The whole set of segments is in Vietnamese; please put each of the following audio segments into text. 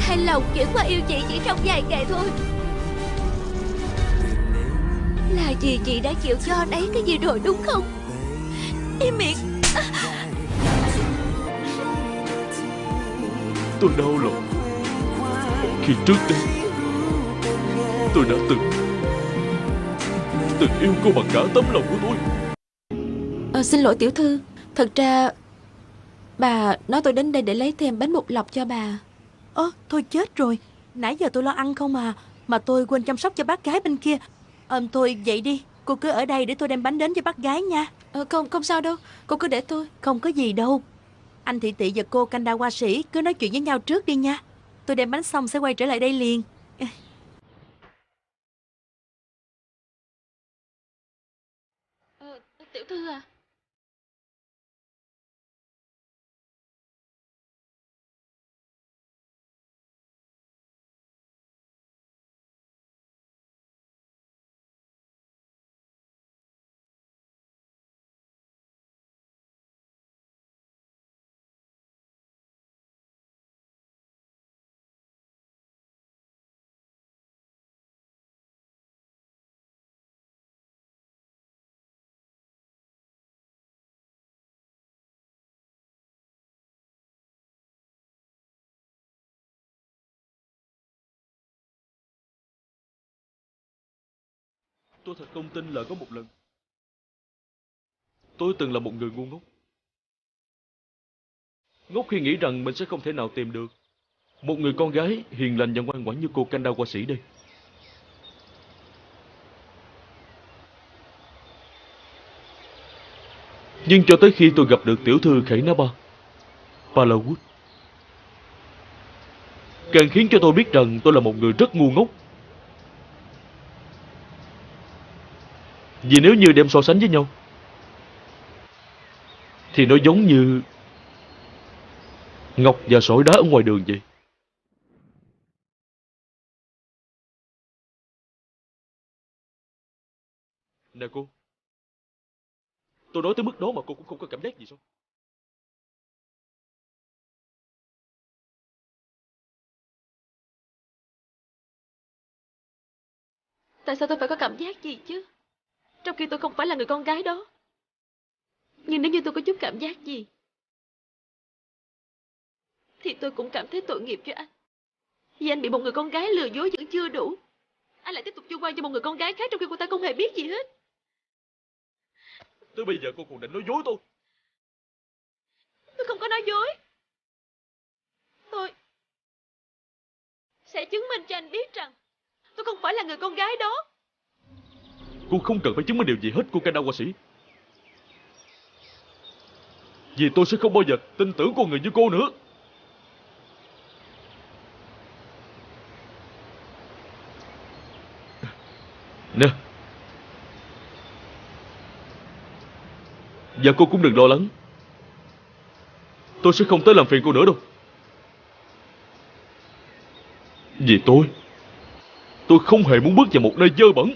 thay lòng chuyển qua yêu chị chỉ trong vài ngày thôi. Là vì chị đã chịu cho anh ấy cái gì rồi đúng không? Im miệng. Tôi đau lòng khi trước đây tôi đã từng yêu cô bằng cả tấm lòng của tôi. Xin lỗi tiểu thư. Thật ra bà nói tôi đến đây để lấy thêm bánh bột lọc cho bà. Thôi chết rồi. Nãy giờ tôi lo ăn không mà tôi quên chăm sóc cho bác gái bên kia. Thôi vậy đi, cô cứ ở đây để tôi đem bánh đến cho bác gái nha. Không sao đâu, cô cứ để tôi. Không có gì đâu. Anh Thị Tị và cô Canh Đa Hoa Sĩ cứ nói chuyện với nhau trước đi nha. Tôi đem bánh xong sẽ quay trở lại đây liền. Tiểu thư à? Tôi thật không tin là có một lần tôi từng là một người ngu ngốc. Ngốc khi nghĩ rằng mình sẽ không thể nào tìm được một người con gái hiền lành và ngoan ngoãn như cô Canh Đa Hoa Sĩ đây. Nhưng cho tới khi tôi gặp được tiểu thư Khải Ná Ba, Palawood, càng khiến cho tôi biết rằng tôi là một người rất ngu ngốc. Vì nếu như đem so sánh với nhau thì nó giống như ngọc và sỏi đá ở ngoài đường vậy. Nè cô, tôi nói tới mức đó mà cô cũng không có cảm giác gì sao? Tại sao tôi phải có cảm giác gì chứ? Trong khi tôi không phải là người con gái đó. Nhưng nếu như tôi có chút cảm giác gì thì tôi cũng cảm thấy tội nghiệp cho anh. Vì anh bị một người con gái lừa dối vẫn chưa đủ, anh lại tiếp tục chu quan cho một người con gái khác trong khi cô ta không hề biết gì hết. Tới bây giờ cô còn định nói dối tôi. Tôi không có nói dối. Tôi sẽ chứng minh cho anh biết rằng tôi không phải là người con gái đó. Cô không cần phải chứng minh điều gì hết, cô Canh Đa Hoa Sĩ. Vì tôi sẽ không bao giờ tin tưởng con người như cô nữa. Nè, và cô cũng đừng lo lắng, tôi sẽ không tới làm phiền cô nữa đâu. Vì tôi không hề muốn bước vào một nơi dơ bẩn.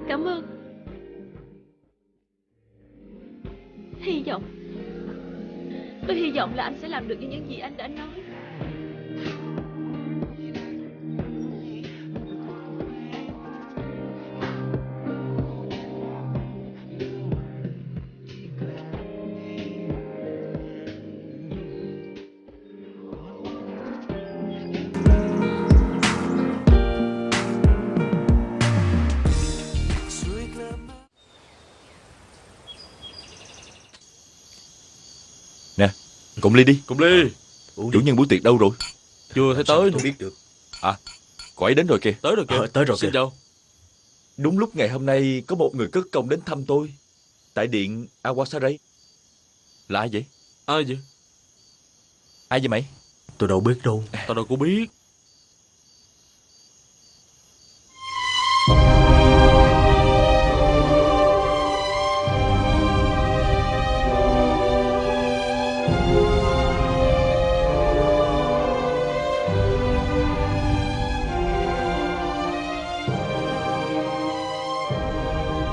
Cảm ơn. Tôi hy vọng là anh sẽ làm được như những gì anh đã nói. Nè, cùng ly đi. Cùng ly. Chủ nhân buổi tiệc đâu rồi? Chưa thấy tới. Tôi biết được. À, cô ấy đến rồi kìa. Tới rồi kìa. Tới rồi Xin kìa. chào. Đúng lúc ngày hôm nay có một người cất công đến thăm tôi tại điện Awasaray. Là ai vậy? Ai vậy? Ai vậy mày? Tôi đâu biết đâu. Tao đâu có biết.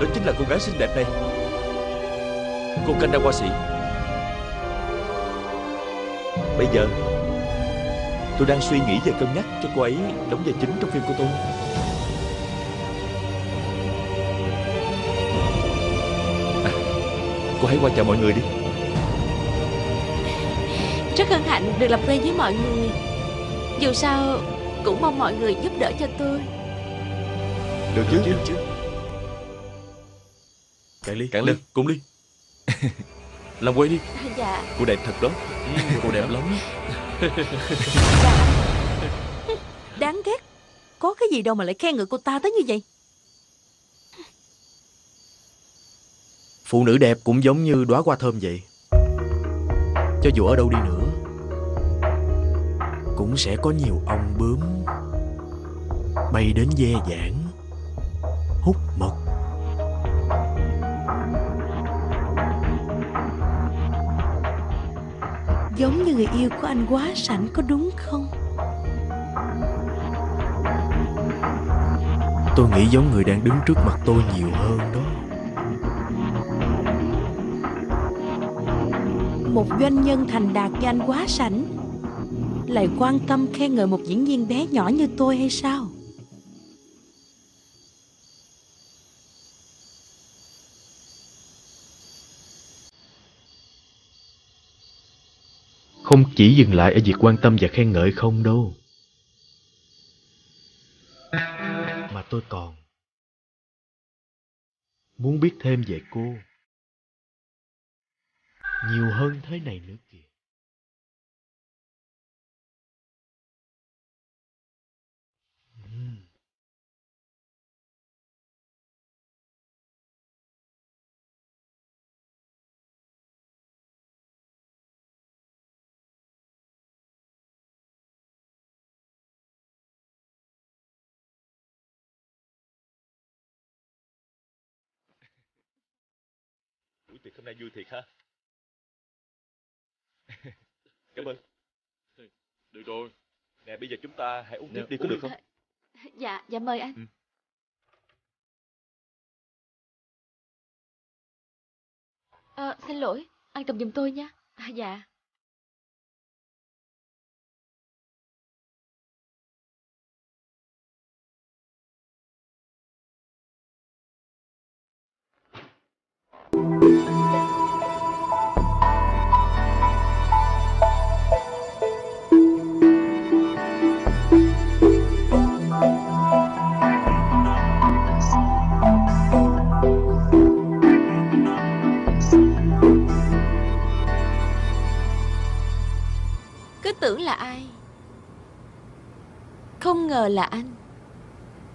Đó chính là cô gái xinh đẹp này, cô Kanda họa sĩ. Bây giờ tôi đang suy nghĩ và cân nhắc cho cô ấy đóng vai chính trong phim của tôi. Cô hãy qua chào mọi người đi. Rất hân hạnh được làm quen với mọi người. Dù sao cũng mong mọi người giúp đỡ cho tôi. Được chứ. Cạn ly, cùng đi. Làm quen đi. Dạ. Cô đẹp thật đó. Cô đẹp lắm. Dạ. Đáng ghét. Có cái gì đâu mà lại khen ngợi cô ta tới như vậy. Phụ nữ đẹp cũng giống như đóa hoa thơm vậy. Cho dù ở đâu đi nữa, cũng sẽ có nhiều ong bướm bay đến ve vãn, hút mật. Giống như người yêu của anh quá sảnh, có đúng không? Tôi nghĩ giống người đang đứng trước mặt tôi nhiều hơn đó. Một doanh nhân thành đạt như anh quá sảnh lại quan tâm khen ngợi một diễn viên bé nhỏ như tôi hay sao? Không chỉ dừng lại ở việc quan tâm và khen ngợi không đâu, mà tôi còn muốn biết thêm về cô nhiều hơn thế này nữa kìa. Buổi tiệc hôm nay vui thiệt ha. Cảm ơn. Được rồi. Nè, bây giờ chúng ta hãy uống tiếp Nè, đi, có uống được đi. không? Dạ mời anh. Xin lỗi, anh cầm giùm tôi nha. Dạ. Cứ tưởng là ai, không ngờ là anh.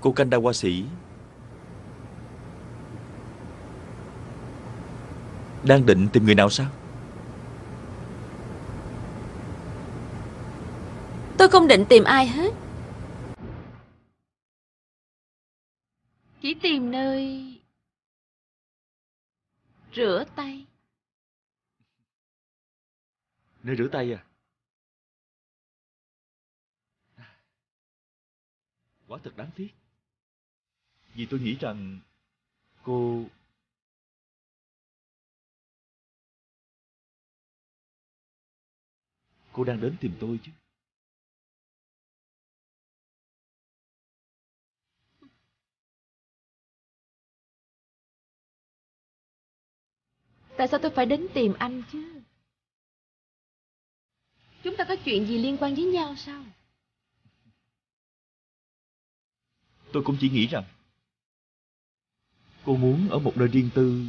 Cô Kanda họa sĩ đang định tìm người nào sao? Tôi không định tìm ai hết. Chỉ tìm nơi rửa tay. Nơi rửa tay à? Quả thật đáng tiếc. Vì tôi nghĩ rằng cô đang đến tìm tôi chứ. Tại sao tôi phải đến tìm anh chứ? Chúng ta có chuyện gì liên quan với nhau sao? Tôi cũng chỉ nghĩ rằng cô muốn ở một nơi riêng tư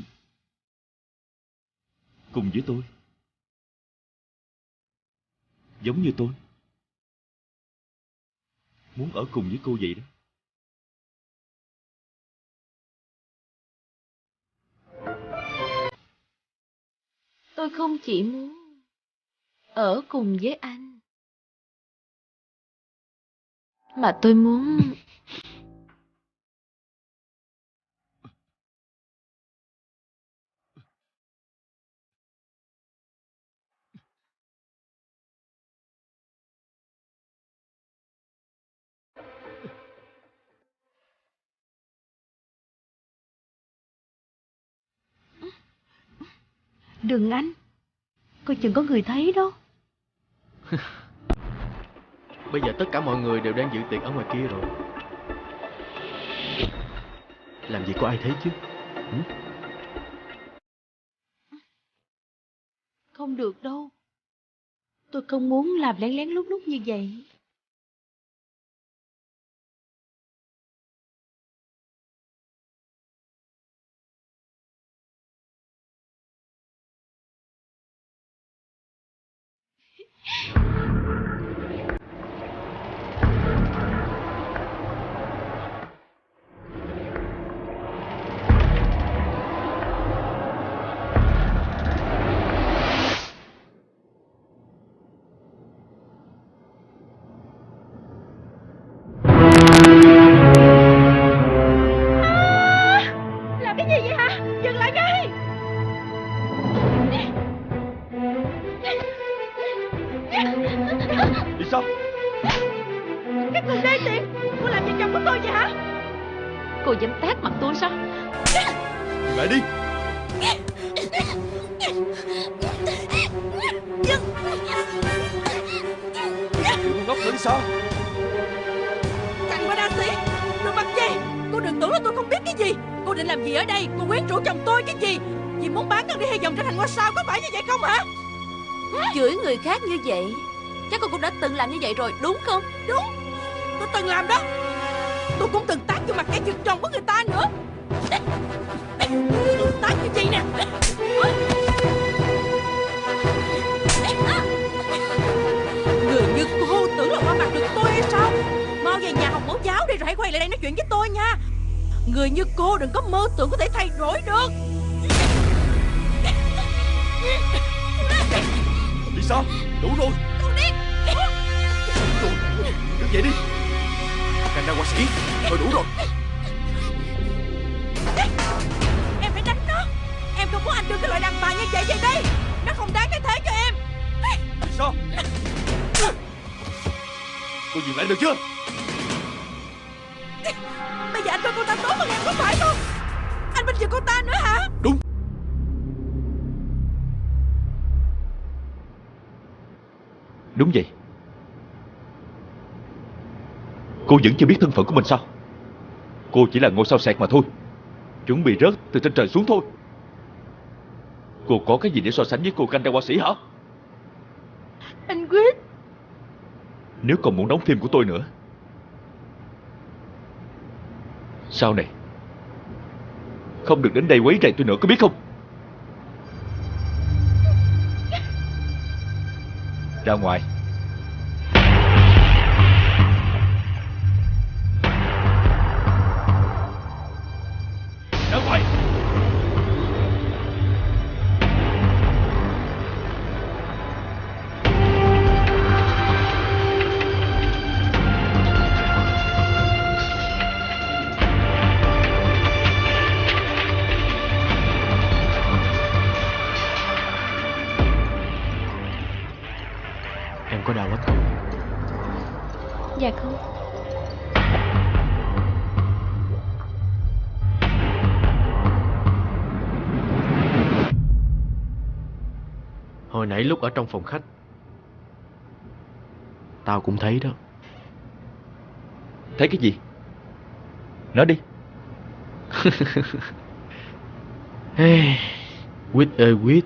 cùng với tôi. Giống như tôi muốn ở cùng với cô vậy đó. Tôi không chỉ muốn ở cùng với anh, mà tôi muốn Đừng anh. Coi chừng có người thấy đó. Bây giờ tất cả mọi người đều đang dự tiệc ở ngoài kia rồi. Làm gì có ai thấy chứ? Không được đâu. Tôi không muốn làm lén lén lút lút như vậy. Làm cái gì vậy hả? Dừng lại ngay. Đi sao? Các người đê tiện. Cô làm gì chồng của tôi vậy hả? Cô dám tát mặt tôi sao? Dừng lại đi. Đừng ngốc nữa sao? Thằng qua đa sĩ. Đồ mặt gì? Cô đừng tưởng là tôi không biết cái gì. Cô định làm gì ở đây? Cô quyến rũ chồng tôi cái gì? Vì muốn bán con đi hay vòng trở thành ngôi sao, có phải như vậy không hả? Chửi người khác như vậy, chắc cô cũng đã từng làm như vậy rồi đúng không? Đúng. Tôi từng làm đó. Tôi cũng từng tát vô mặt cái chuyện chồng của người ta nữa. Tôi tát như vậy nè. Người như cô tưởng là qua mặt được tôi hay sao? Mau về nhà học mẫu giáo đi rồi hãy quay lại đây nói chuyện với tôi nha. Người như cô đừng có mơ tưởng có thể thay đổi được. Đi sao? Đủ rồi. Con điên. Đủ rồi. Đứng dậy đi. Kanawashiki, thôi đủ rồi. Em phải đánh nó. Em không muốn anh đưa cái loại đàn bà như vậy về đây. Nó không đáng cái thế cho em. Đi sao? Cô dừng lại được chưa? Bây giờ anh coi cô ta tốt hơn em có phải không? Anh bên vực cô ta nữa hả? Đúng. Đúng vậy. Cô vẫn chưa biết thân phận của mình sao? Cô chỉ là ngôi sao xẹt mà thôi. Chuẩn bị rớt từ trên trời xuống thôi. Cô có cái gì để so sánh với cô Ganda họa sĩ hả? Anh Quyết. Nếu còn muốn đóng phim của tôi nữa, sau này không được đến đây quấy rầy tôi nữa, có biết không? Ra ngoài. Ra ngoài. Em có đau lắm không? Dạ không. Hồi nãy lúc ở trong phòng khách, tao cũng thấy đó. Thấy cái gì? Nói đi. Hey, Quýt ơi Quýt,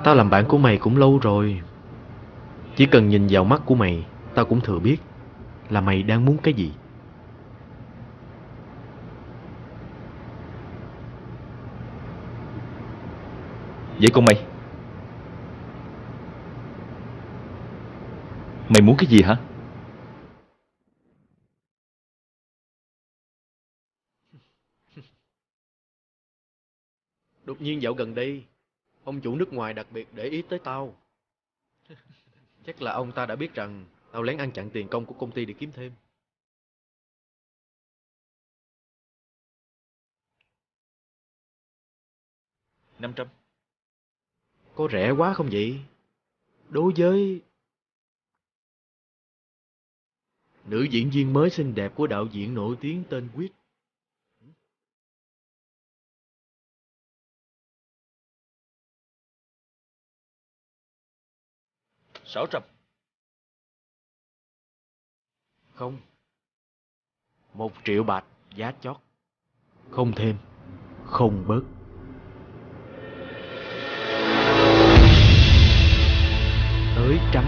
tao làm bạn của mày cũng lâu rồi. Chỉ cần nhìn vào mắt của mày, tao cũng thừa biết là mày đang muốn cái gì. Vậy còn mày? Mày muốn cái gì hả? Đột nhiên dạo gần đây, ông chủ nước ngoài đặc biệt để ý tới tao. Chắc là ông ta đã biết rằng tao lén ăn chặn tiền công của công ty để kiếm thêm. $500. Có rẻ quá không vậy? Đối với nữ diễn viên mới xinh đẹp của đạo diễn nổi tiếng tên Quýt. 600. Không. 1 triệu bạc giá chót. Không thêm, không bớt. Tới trăm.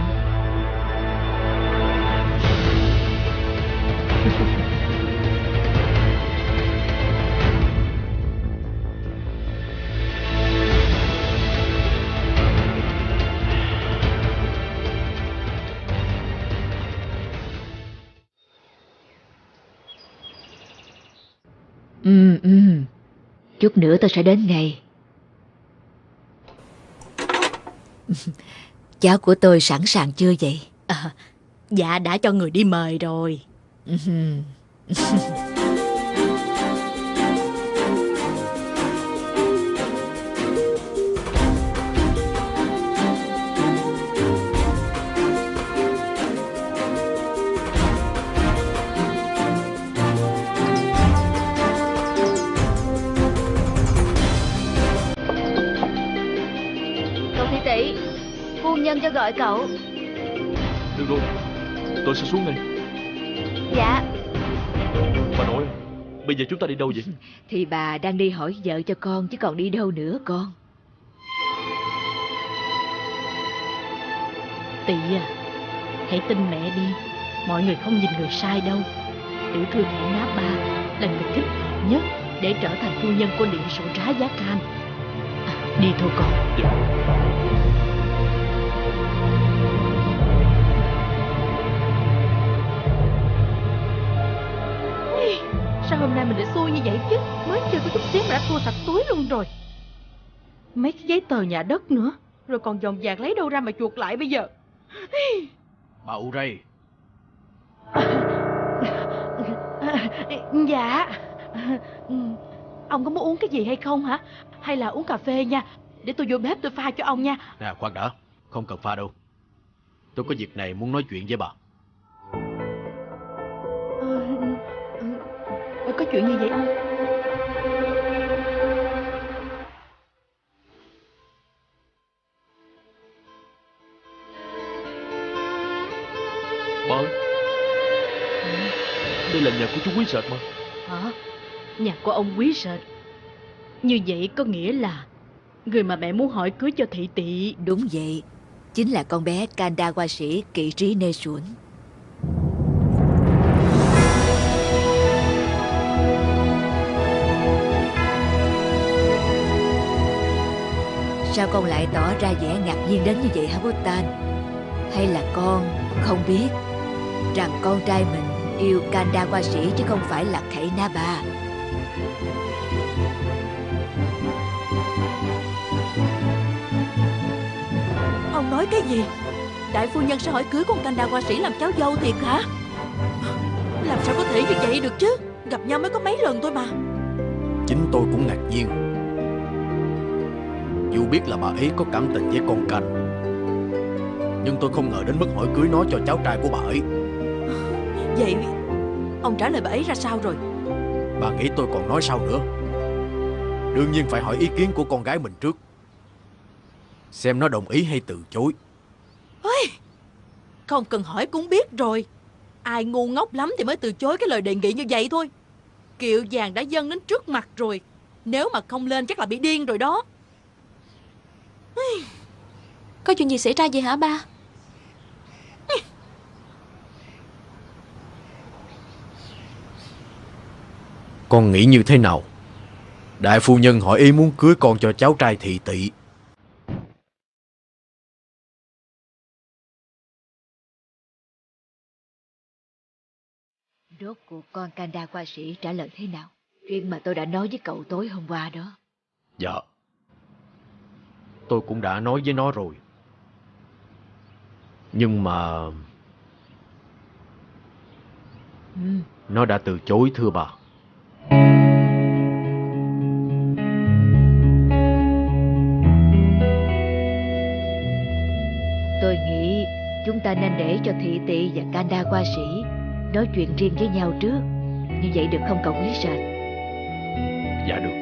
Chút nữa tôi sẽ đến ngay. Cháu của tôi sẵn sàng chưa vậy? Dạ đã cho người đi mời rồi. Cậu thị tỷ, phu nhân cho gọi cậu. Được rồi, tôi sẽ xuống ngay. Dạ. Bà nội, bây giờ chúng ta đi đâu vậy? Thì bà đang đi hỏi vợ cho con chứ còn đi đâu nữa con. Tỷ à, hãy tin mẹ đi. Mọi người không nhìn người sai đâu. Tiểu thư Thẻ Ná Ba là người thích hợp nhất để trở thành phu nhân của Điện Sổ Trá Giá Can. Đi thôi con. Sao hôm nay mình lại xui như vậy chứ? Mới chơi có chút xíu mà đã thua sạch túi luôn rồi. Mấy cái giấy tờ nhà đất nữa. Rồi còn vòng vàng lấy đâu ra mà chuộc lại bây giờ? Bà Uray. Dạ. Ông có muốn uống cái gì hay không hả? Hay là uống cà phê nha. Để tôi vô bếp tôi pha cho ông nha. Nè, khoan đã. Không cần pha đâu. Tôi có việc này muốn nói chuyện với bà. Có chuyện gì vậy ông? Bà ơi, đây là nhà của chú Quý Sệt mà. Hả? Nhà của ông Quý Sệt. Như vậy có nghĩa là người mà mẹ muốn hỏi cưới cho thị tỵ. Đúng vậy. Chính là con bé Kanda Hoa Sĩ Kỵ Trí Nê Xuẩn. Sao con lại tỏ ra vẻ ngạc nhiên đến như vậy hả Bhutan? Hay là con không biết rằng con trai mình yêu Kanda Hoa Sĩ chứ không phải là Khải Na Ba? Ông nói cái gì? Đại phu nhân sẽ hỏi cưới con Kanda Hoa Sĩ làm cháu dâu thiệt hả? Làm sao có thể như vậy được chứ? Gặp nhau mới có mấy lần thôi mà. Chính tôi cũng ngạc nhiên. Dù biết là bà ấy có cảm tình với con Canh, nhưng tôi không ngờ đến mức hỏi cưới nó cho cháu trai của bà ấy. Vậy ông trả lời bà ấy ra sao rồi? Bà nghĩ tôi còn nói sao nữa? Đương nhiên phải hỏi ý kiến của con gái mình trước, xem nó đồng ý hay từ chối. Ôi, không cần hỏi cũng biết rồi. Ai ngu ngốc lắm thì mới từ chối cái lời đề nghị như vậy thôi. Kiệu vàng đã dâng đến trước mặt rồi, nếu mà không lên chắc là bị điên rồi đó. Có chuyện gì xảy ra vậy hả ba? Con nghĩ như thế nào? Đại phu nhân hỏi ý muốn cưới con cho cháu trai thị tỵ. Rốt cuộc con Kanda Hoa Sĩ trả lời thế nào? Chuyện mà tôi đã nói với cậu tối hôm qua đó. Dạ, tôi cũng đã nói với nó rồi. Nhưng mà nó đã từ chối thưa bà. Tôi nghĩ chúng ta nên để cho thị tỵ và Kanda Hoa Sĩ nói chuyện riêng với nhau trước. Như vậy được không cậu Quý Sệt? Dạ được.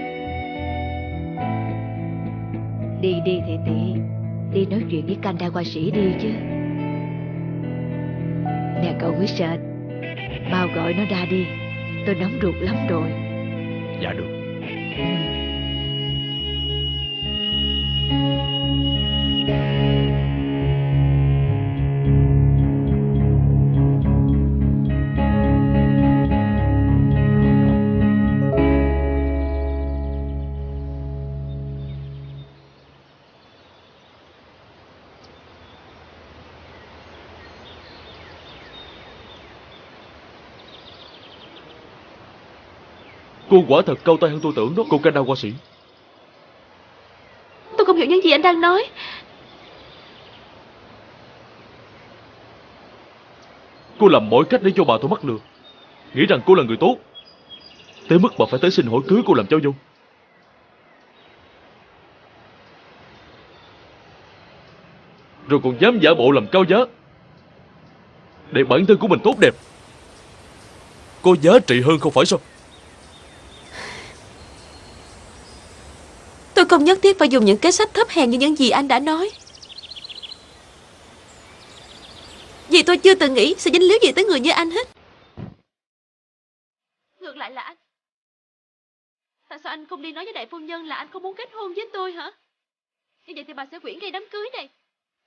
Đi đi thị tỵ, đi nói chuyện với Kanda Hoa Sĩ đi chứ. Nè cậu Wilson, mau gọi nó ra đi. Tôi nóng ruột lắm rồi. Dạ được. Cô quả thật cao tay hơn tôi tưởng đó, cô Canada họa sĩ. Tôi không hiểu những gì anh đang nói. Cô làm mọi cách để cho bà tôi mắc lừa, nghĩ rằng cô là người tốt, tới mức bà phải tới xin hỏi cưới cô làm cháu dâu. Rồi còn dám giả bộ làm cao giá để bản thân của mình tốt đẹp, có giá trị hơn không phải sao? Tôi không nhất thiết phải dùng những kế sách thấp hèn như những gì anh đã nói. Vì tôi chưa từng nghĩ sẽ dính líu gì tới người như anh hết. Ngược lại là anh. Tại sao anh không đi nói với đại phu nhân là anh không muốn kết hôn với tôi hả? Như vậy thì bà sẽ quyển ngay đám cưới này.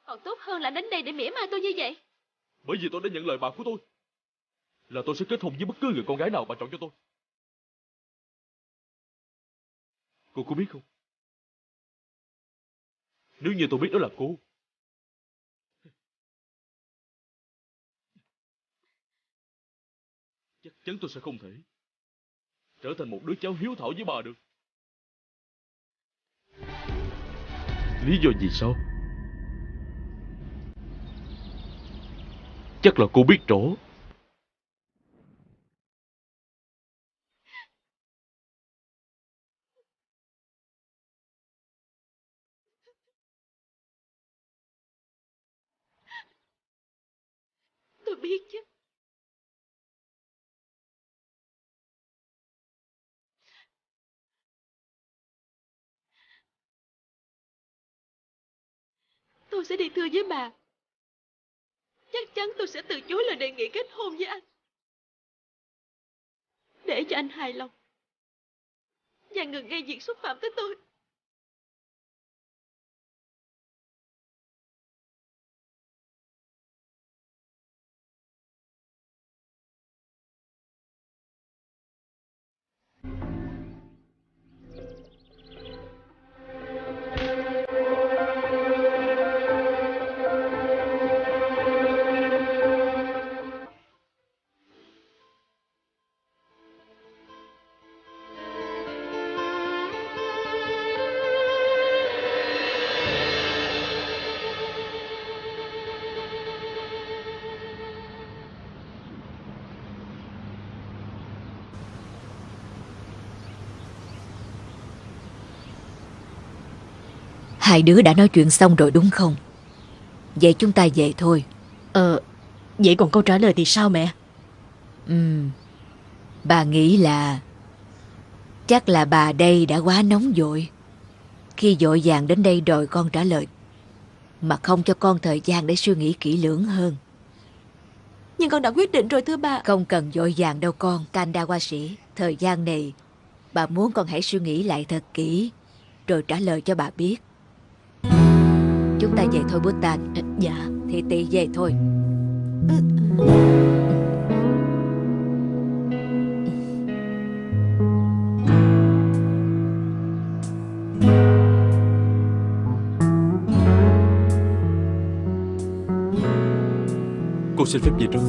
Còn tốt hơn là anh đến đây để mỉa mai tôi như vậy. Bởi vì tôi đã nhận lời bà của tôi là tôi sẽ kết hôn với bất cứ người con gái nào bà chọn cho tôi. Cô có biết không? Nếu như tôi biết đó là cô, chắc chắn tôi sẽ không thể trở thành một đứa cháu hiếu thảo với bà được. Lý do gì sao? Chắc là cô biết rõ. Tôi biết chứ. Tôi sẽ đi thưa với bà. Chắc chắn tôi sẽ từ chối lời đề nghị kết hôn với anh, để cho anh hài lòng và ngừng gây việc xúc phạm tới tôi. Hai đứa đã nói chuyện xong rồi đúng không? Vậy chúng ta về thôi. Vậy còn câu trả lời thì sao mẹ? Bà nghĩ là chắc là bà đây đã quá nóng vội khi vội vàng đến đây đòi con trả lời, mà không cho con thời gian để suy nghĩ kỹ lưỡng hơn. Nhưng con đã quyết định rồi thưa bà. Không cần vội vàng đâu con, Canada họa sĩ. Thời gian này bà muốn con hãy suy nghĩ lại thật kỹ rồi trả lời cho bà biết. Chúng ta về thôi Bhutan. Dạ. Thì tì về thôi. Cô xin phép về trước.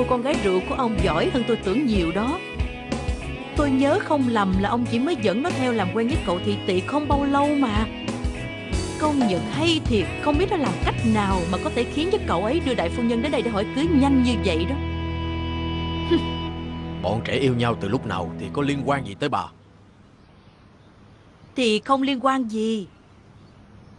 Con gái rượu của ông giỏi hơn tôi tưởng nhiều đó. Tôi nhớ không lầm là ông chỉ mới dẫn nó theo làm quen với cậu thị tỵ không bao lâu mà. Công nhận hay thiệt, không biết nó làm cách nào mà có thể khiến cho cậu ấy đưa đại phu nhân đến đây để hỏi cưới nhanh như vậy đó. Bọn trẻ yêu nhau từ lúc nào thì có liên quan gì tới bà? Thì không liên quan gì.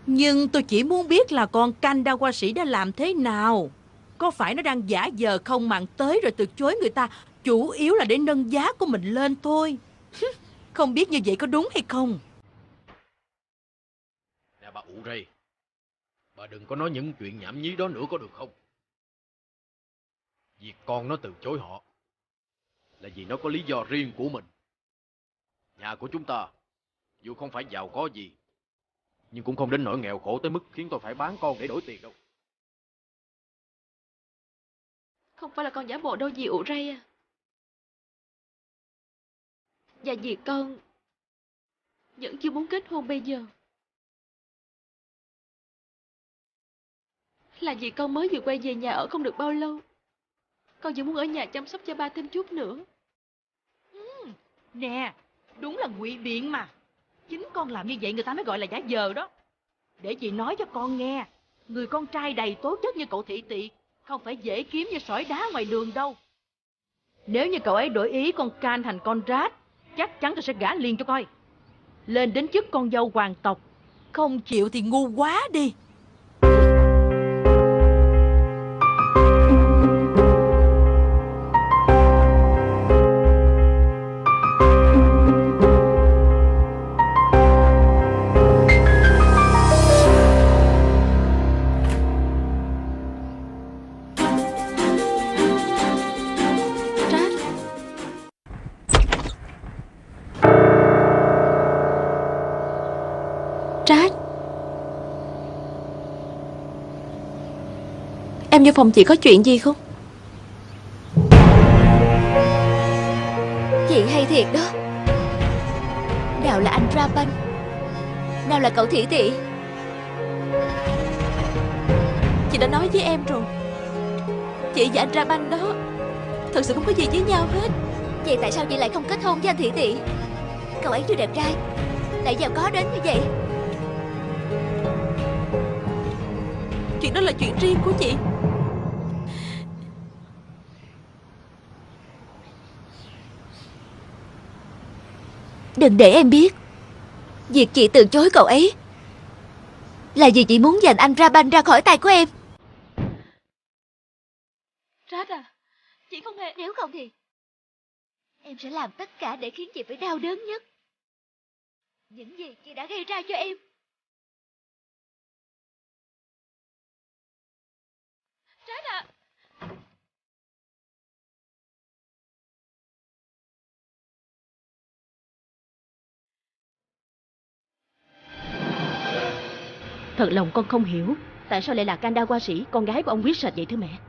Nhưng tôi chỉ muốn biết là con Kandawa sĩ đã làm thế nào. Có phải nó đang giả vờ không màng tới rồi từ chối người ta, chủ yếu là để nâng giá của mình lên thôi. Không biết như vậy có đúng hay không? Nè bà ụ rây, bà đừng có nói những chuyện nhảm nhí đó nữa có được không? Việc con nó từ chối họ là vì nó có lý do riêng của mình. Nhà của chúng ta dù không phải giàu có gì, nhưng cũng không đến nỗi nghèo khổ tới mức khiến tôi phải bán con để đổi tiền đâu. Không phải là con giả bộ đâu dì ụ rây à. Và dì con vẫn chưa muốn kết hôn bây giờ. Là vì con mới vừa quay về nhà ở không được bao lâu. Con vẫn muốn ở nhà chăm sóc cho ba thêm chút nữa. Nè, đúng là ngụy biện mà. Chính con làm như vậy người ta mới gọi là giả vờ đó. Để chị nói cho con nghe, người con trai đầy tố chất như cậu thị tỵ không phải dễ kiếm như sỏi đá ngoài đường đâu. Nếu như cậu ấy đổi ý con Can thành con Rát, chắc chắn tôi sẽ gả liền cho coi. Lên đến chức con dâu hoàng tộc. Không chịu thì ngu quá đi. Trát, em vô phòng chị có chuyện gì không? Chị hay thiệt đó. Nào là anh Rapan, nào là cậu thị tỵ. Chị đã nói với em rồi, chị và anh Rapan đó thật sự không có gì với nhau hết. Vậy tại sao chị lại không kết hôn với anh thị tỵ? Cậu ấy chưa đẹp trai, lại giàu có đến như vậy. Chuyện đó là chuyện riêng của chị. Đừng để em biết. Việc chị từ chối cậu ấy là vì chị muốn giành anh Rapan ra khỏi tay của em. Rát à, chị không hề... Nếu không thì em sẽ làm tất cả để khiến chị phải đau đớn nhất. Những gì chị đã gây ra cho em. Rát à. Thật lòng con không hiểu tại sao lại là Kandawa sĩ, con gái của ông Wizard vậy thưa mẹ.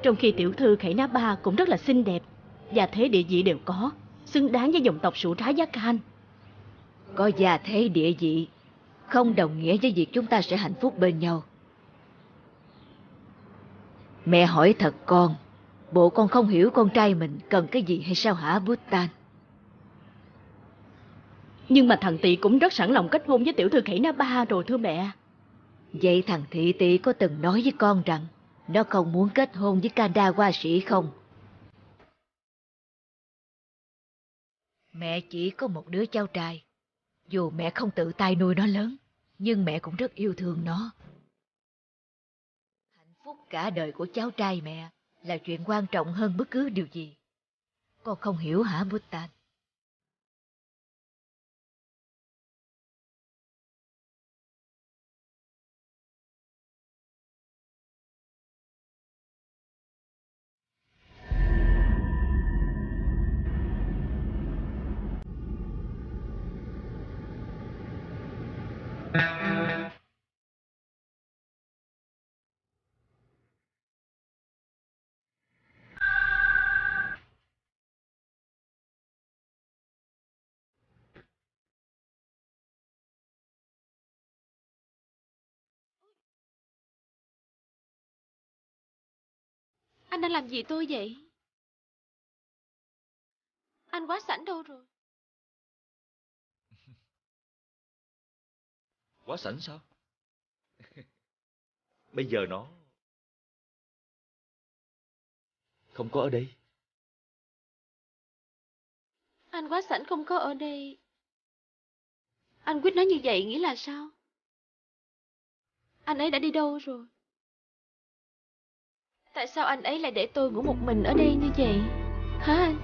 Trong khi tiểu thư Khải Ná Ba cũng rất là xinh đẹp, gia thế địa vị đều có, xứng đáng với dòng tộc Sủ Trá Giá Can. Có gia thế địa vị không đồng nghĩa với việc chúng ta sẽ hạnh phúc bên nhau. Mẹ hỏi thật con, bộ con không hiểu con trai mình cần cái gì hay sao hả Bhutan? Nhưng mà thằng Tỵ cũng rất sẵn lòng kết hôn với tiểu thư Khải Ná Ba rồi thưa mẹ. Vậy thằng thị tỵ có từng nói với con rằng nó không muốn kết hôn với Kandawa sĩ không? Mẹ chỉ có một đứa cháu trai. Dù mẹ không tự tay nuôi nó lớn, nhưng mẹ cũng rất yêu thương nó. Hạnh phúc cả đời của cháu trai mẹ là chuyện quan trọng hơn bất cứ điều gì. Con không hiểu hả Bhutan? Anh đang làm gì tôi vậy? Anh quá sảnh đâu rồi? Quá sảnh sao? Bây giờ nó không có ở đây. Anh Quá Sảnh không có ở đây. Anh Quyết nói như vậy nghĩa là sao? Anh ấy đã đi đâu rồi? Tại sao anh ấy lại để tôi ngủ một mình ở đây như vậy? Hả anh?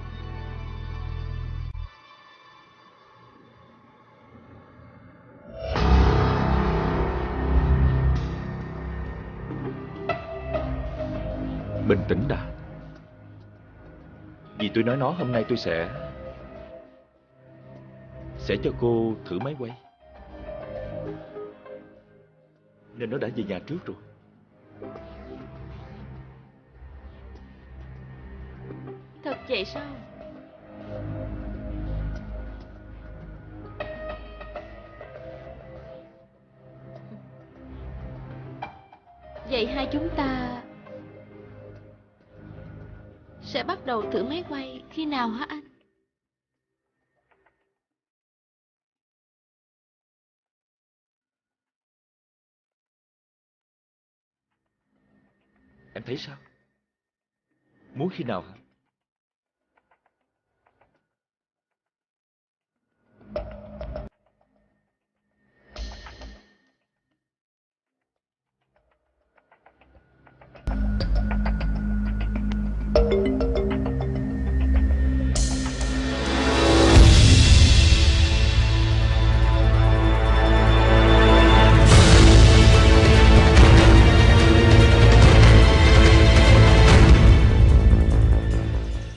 Bình tĩnh đã. Vì tôi nói nó hôm nay tôi sẽ cho cô thử máy quay, nên nó đã về nhà trước rồi. Thật vậy sao? Vậy hai chúng ta sẽ bắt đầu thử máy quay khi nào hả anh? Em thấy sao? Muốn khi nào hả?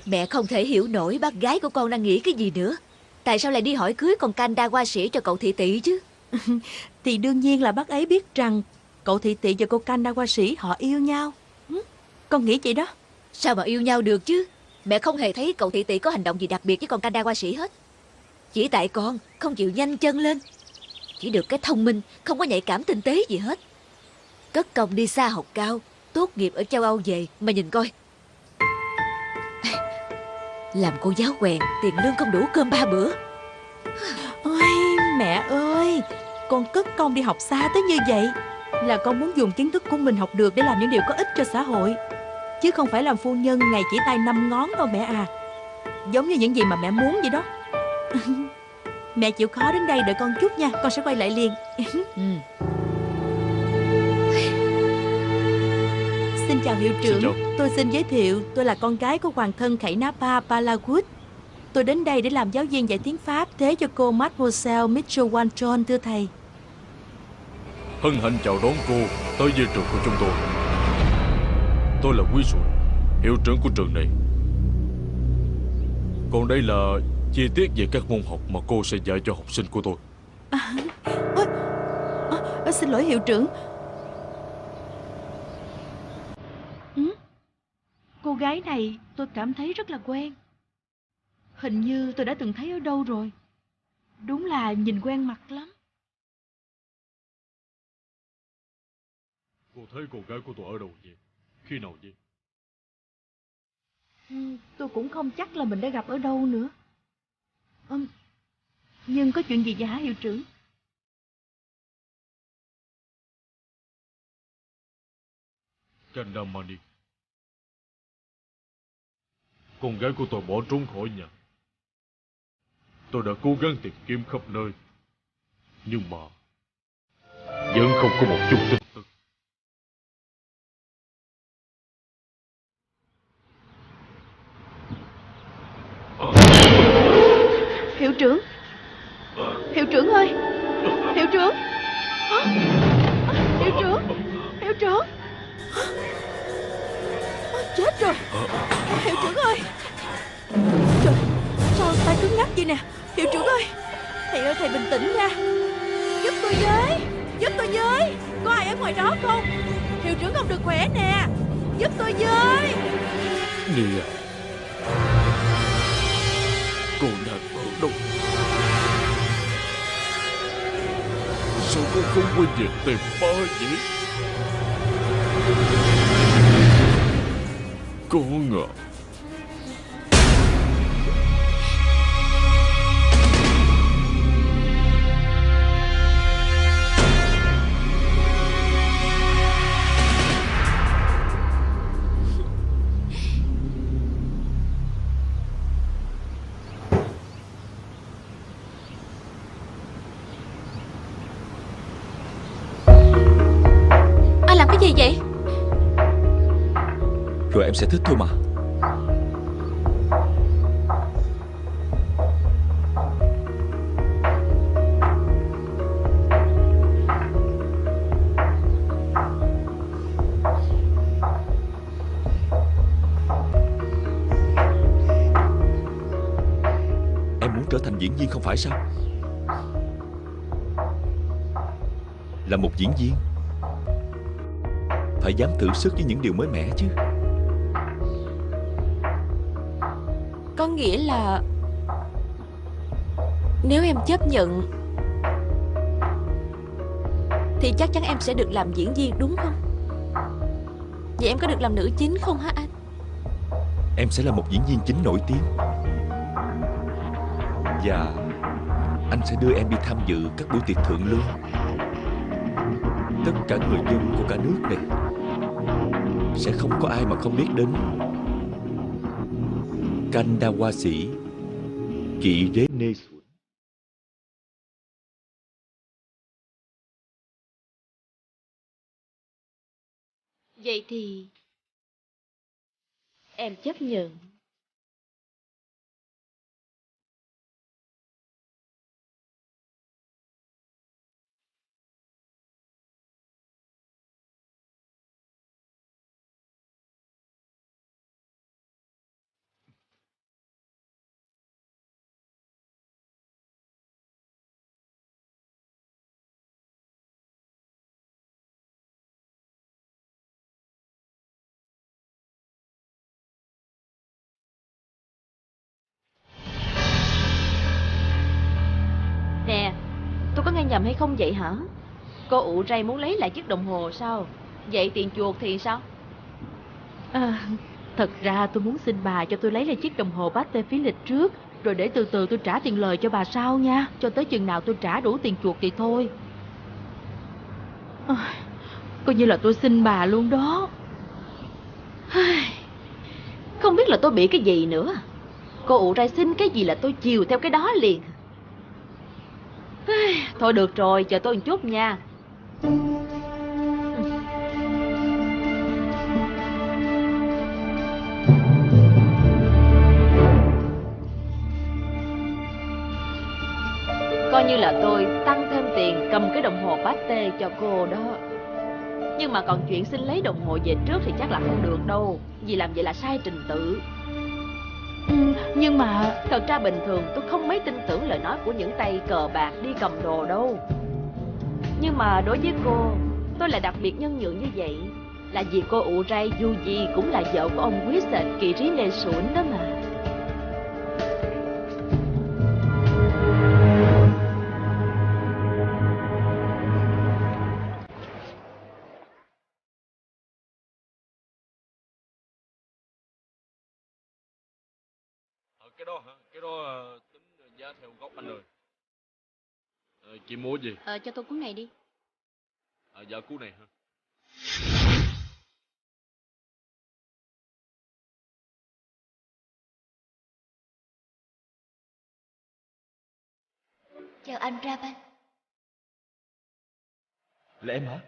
Mẹ không thể hiểu nổi bác gái của con đang nghĩ cái gì nữa. Tại sao lại đi hỏi cưới con Kanda qua sĩ cho cậu thị tỵ chứ? Thì đương nhiên là bác ấy biết rằng cậu thị tỵ và cô Kanda qua sĩ họ yêu nhau. Con nghĩ vậy đó. Sao mà yêu nhau được chứ? Mẹ không hề thấy cậu thị tỵ có hành động gì đặc biệt với con Kanda qua sĩ hết. Chỉ tại con không chịu nhanh chân lên. Chỉ được cái thông minh, không có nhạy cảm tinh tế gì hết. Cất công đi xa học cao, tốt nghiệp ở châu Âu về mà nhìn coi. Làm cô giáo quèn, tiền lương không đủ cơm 3 bữa. Ôi, mẹ ơi, con cất công đi học xa tới như vậy là con muốn dùng kiến thức của mình học được để làm những điều có ích cho xã hội, chứ không phải làm phu nhân ngày chỉ tay 5 ngón đâu mẹ à. Giống như những gì mà mẹ muốn vậy đó. Mẹ chịu khó đứng đây đợi con chút nha, con sẽ quay lại liền. Xin chào hiệu trưởng. Xin chào. Tôi xin giới thiệu, tôi là con gái của hoàng thân Khải Napa Palawood. Tôi đến đây để làm giáo viên dạy tiếng Pháp thế cho cô Mademoiselle Mitchell Wanton, thưa thầy. Hân hạnh chào đón cô tới về trường của chúng tôi. Tôi là Wilson, hiệu trưởng của trường này. Còn đây là chi tiết về các môn học mà cô sẽ dạy cho học sinh của tôi. Xin lỗi hiệu trưởng. Cô gái này tôi cảm thấy rất là quen. Hình như tôi đã từng thấy ở đâu rồi. Đúng là nhìn quen mặt lắm. Cô thấy cô gái của tôi ở đâu vậy? Khi nào vậy? Tôi cũng không chắc là mình đã gặp ở đâu nữa. Nhưng có chuyện gì vậy hả hiệu trưởng? Kandamani. Con gái của tôi bỏ trốn khỏi nhà. Tôi đã cố gắng tìm kiếm khắp nơi, nhưng mà vẫn không có một chút tin tức. Hiệu trưởng! Hiệu trưởng ơi! Hiệu trưởng! Hiệu trưởng! Hiệu trưởng! Chết rồi! Hiệu trưởng ơi! Trời, sao tay cứng ngắc vậy nè? Hiệu trưởng ơi! Thầy ơi, thầy bình tĩnh nha! Giúp tôi với! Giúp tôi với! Có ai ở ngoài đó không? Hiệu trưởng không được khỏe nè! Giúp tôi với! Nia, cô đang ở đâu? Sao cô không quay về tìm ba vậy? Con à! rồi em sẽ thích thôi mà. Em muốn trở thành diễn viên không phải sao? Là một diễn viên phải dám thử sức với những điều mới mẻ chứ. Có nghĩa là nếu em chấp nhận thì chắc chắn em sẽ được làm diễn viên, đúng không? Vậy em có được làm nữ chính không hả anh? Em sẽ là một diễn viên chính nổi tiếng. Và anh sẽ đưa em đi tham dự các buổi tiệc thượng lưu. Tất cả người dân của cả nước này sẽ không có ai mà không biết đến Kandawasi Kirenesuan. Vậy thì em chấp nhận. Nè, tôi có nghe nhầm hay không vậy hả? Cô ụ Ray muốn lấy lại chiếc đồng hồ sao? Vậy tiền chuộc thì sao? Thật ra tôi muốn xin bà cho tôi lấy lại chiếc đồng hồ Patek Philippe trước, rồi để từ từ tôi trả tiền lời cho bà sau nha. Cho tới chừng nào tôi trả đủ tiền chuộc thì thôi. Coi như là tôi xin bà luôn đó. Không biết là tôi bị cái gì nữa. Cô ụ Ray xin cái gì là tôi chiều theo cái đó liền. Thôi được rồi, chờ tôi một chút nha. Coi như là tôi tăng thêm tiền cầm cái đồng hồ Patek cho cô đó. Nhưng mà còn chuyện xin lấy đồng hồ về trước thì chắc là không được đâu. Vì làm vậy là sai trình tự. Nhưng mà thật ra bình thường tôi không mấy tin tưởng lời nói của những tay cờ bạc đi cầm đồ đâu. Nhưng mà đối với cô, tôi là đặc biệt nhân nhượng như vậy là vì cô ụ Ray dù gì cũng là vợ của ông Wizard Kirinesuan đó mà. Cái đó hả? Cái đó tính giá theo gốc anh ơi. Chị mua gì? Cho tôi cuốn này đi. Dạ cuốn này hả? Chào anh Raban. Là em hả?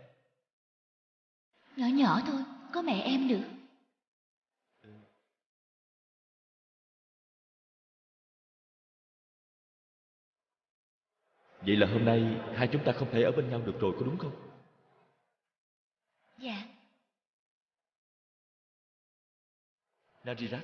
Nhỏ nhỏ thôi, có mẹ em nữa. Vậy là hôm nay hai chúng ta không thể ở bên nhau được rồi, có đúng không? Dạ. Narirat,